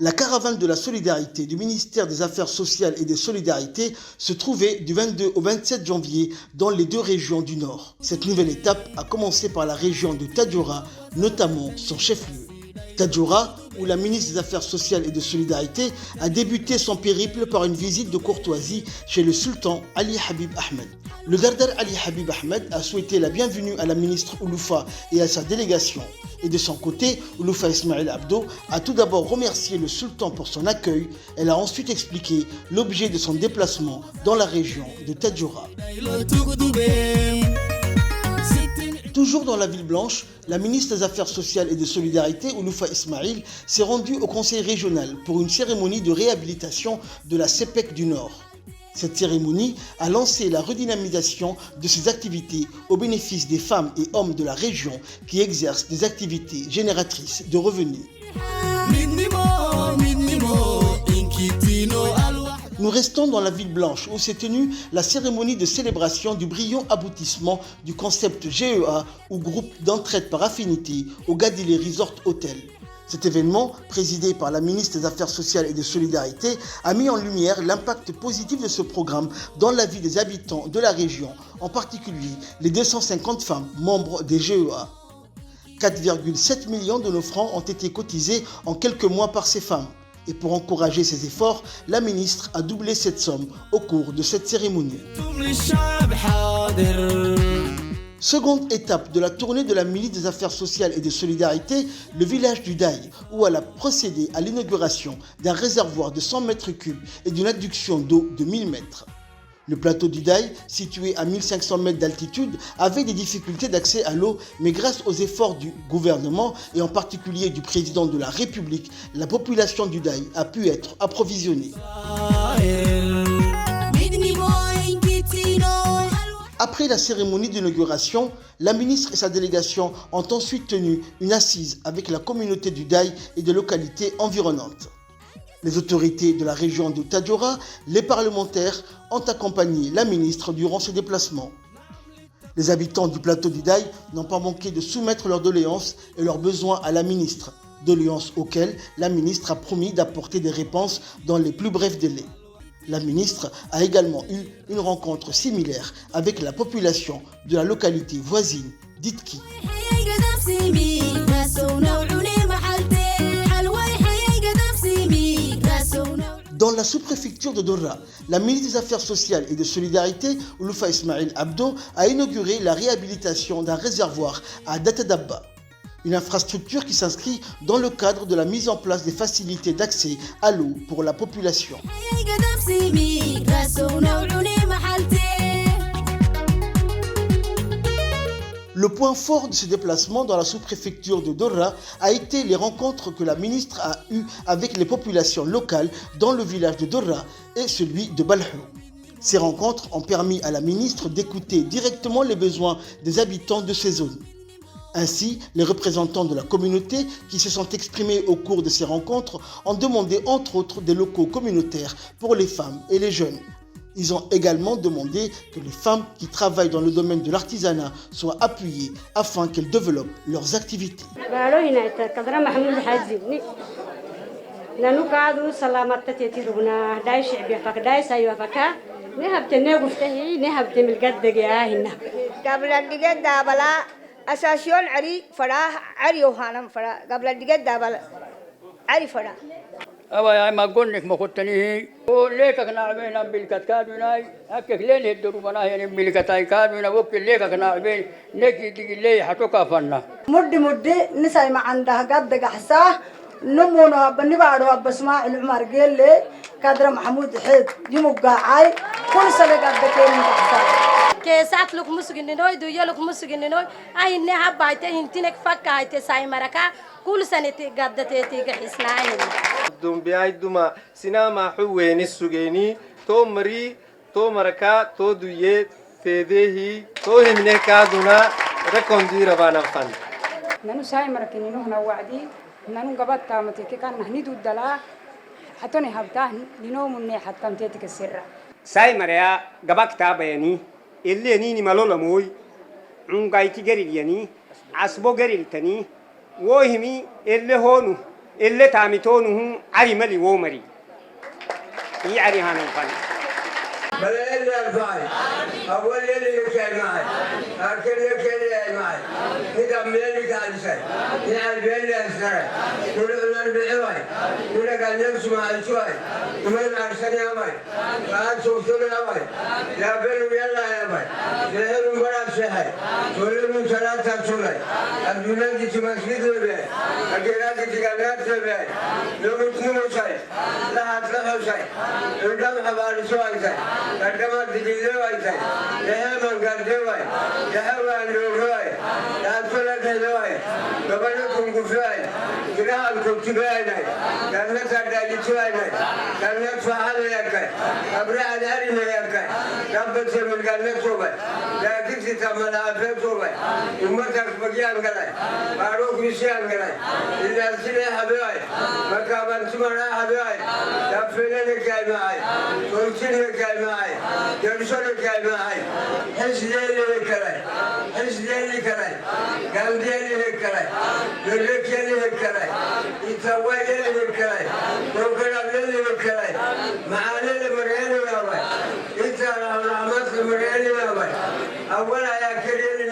La caravane de la solidarité du ministère des Affaires sociales et des solidarités se trouvait du 22 au 27 janvier dans les deux régions du Nord. Cette nouvelle étape a commencé par la région de Tadjoura, notamment son chef-lieu. Tadjoura, où la ministre des Affaires sociales et de solidarité a débuté son périple par une visite de courtoisie chez le sultan Ali Habib Ahmed. Le Dardar Ali Habib Ahmed a souhaité la bienvenue à la ministre Ouloufa et à sa délégation. Et de son côté, Ouloufa Ismail Abdo a tout d'abord remercié le sultan pour son accueil. Elle a ensuite expliqué l'objet de son déplacement dans la région de Tadjoura. Toujours dans la ville blanche, la ministre des Affaires sociales et de solidarité, Ouloufa Ismail, s'est rendue au conseil régional pour une cérémonie de réhabilitation de la CEPEC du Nord. Cette cérémonie a lancé la redynamisation de ses activités au bénéfice des femmes et hommes de la région qui exercent des activités génératrices de revenus. Nous restons dans la ville blanche où s'est tenue la cérémonie de célébration du brillant aboutissement du concept GEA ou groupe d'entraide par affinité au Gadile Resort Hotel. Cet événement, présidé par la ministre des Affaires sociales et des solidarités, a mis en lumière l'impact positif de ce programme dans la vie des habitants de la région, en particulier les 250 femmes membres des GEA. 4,7 millions de nos francs ont été cotisés en quelques mois par ces femmes. Et pour encourager ces efforts, la ministre a doublé cette somme au cours de cette cérémonie. Seconde étape de la tournée de la ministre des Affaires sociales et de solidarité, le village du Daï, où elle a procédé à l'inauguration d'un réservoir de 100 mètres cubes et d'une adduction d'eau de 1000 mètres. Le plateau du Daï, situé à 1500 mètres d'altitude, avait des difficultés d'accès à l'eau, mais grâce aux efforts du gouvernement et en particulier du président de la République, la population du Daï a pu être approvisionnée. Après la cérémonie d'inauguration, la ministre et sa délégation ont ensuite tenu une assise avec la communauté du Daï et des localités environnantes. Les autorités de la région de Tadjoura, les parlementaires ont accompagné la ministre durant ses déplacements. Les habitants du plateau du Daï n'ont pas manqué de soumettre leurs doléances et leurs besoins à la ministre, doléances auxquelles la ministre a promis d'apporter des réponses dans les plus brefs délais. La ministre a également eu une rencontre similaire avec la population de la localité voisine d'Itki. Dans la sous-préfecture de Dorra, la ministre des Affaires sociales et de solidarité, Ouloufa Ismail Abdo, a inauguré la réhabilitation d'un réservoir à Datadabba. Une infrastructure qui s'inscrit dans le cadre de la mise en place des facilités d'accès à l'eau pour la population. Le point fort de ce déplacement dans la sous-préfecture de Dorra a été les rencontres que la ministre a eues avec les populations locales dans le village de Dorra et celui de Balhou. Ces rencontres ont permis à la ministre d'écouter directement les besoins des habitants de ces zones. Ainsi, les représentants de la communauté qui se sont exprimés au cours de ces rencontres ont demandé entre autres des locaux communautaires pour les femmes et les jeunes. Ils ont également demandé que les femmes qui travaillent dans le domaine de l'artisanat soient appuyées afin qu'elles développent leurs activités. أساسيون عري فراه عري وهانم فراه قبل الدقيقة دابل عري فراه أبا ما قلنك ما كنتني ليك أنا بين بالكتكادونا أكيد لين يدرو بنا يعني بالكتايكادونا وكل ليك أنا بين نجي تجي لي حتوكا فنا مد نساي ما عندها قد قحساه نمونا بنبعدها بسماع العمر قال لي كادر محمود حيد يمقع عاي كل سنة قد كين قحساه كيسات لك مسجنينوي دويا لك مسجنينوي أي نها بايته هنتينك فكا هاي تساي مركا كل سنة قد تيجي حسناين دوم بياي دوما سينما حوين السجيني تو مري تو مركا تو دوية تدهي تو همنه كادونا ركندي ربنا فن نانو ساي مركنينو هنا وعدي نانو قبضت تامتك كان نهنيدو الدلا حتوني هبتاه لنوم مني حتى متيتك السر ساي مريا قبضت تابيني اللي نيني مالولا موي عنقايتي قريل يعني عصبو قريل تاني وهمي اللي هونو اللي تامتونه عري ملي ومري يعري هانوفان بلا إلا الفاي أول اللي يكل معي أكل يكل معي نقام ملي كالسي نعال بيلي أسرع نقول البعوي نقول قال نسمع شوي ومن أرسل يا ماي قال سوسول يا ماي يا بلو يلا يا ماي لهم برا شهي كل من ثلاثة سوري الدنيا دي تمسكت به الجيران دي تجانات به لو بتنمو شيء لا هتلاقوا شيء الدم حبار شوي شيء الدم تجيله واي شيء لهم قردي واي لهم نوراي لا تقول كذاي قبلكم كفاي كلام كتبانا كان تدعي شوينا كان تفعل ياك أبرع دارنا ياك ربك من قال نسوي لكن تتعمل على سوي ومتى بقيان قلاي باروك مشيان قلاي إذا سنة حباي مكان سمرا حباي دفنا كاي معي توصيل كاي معي يرسل كاي معي حسدين كلاي حسدين كلاي قلبين كلاي يركين كلاي يتوالي كلاي وكلام كلاي معاني المريان يا باي إنت رحمة المريان يا باي أولا يا كريم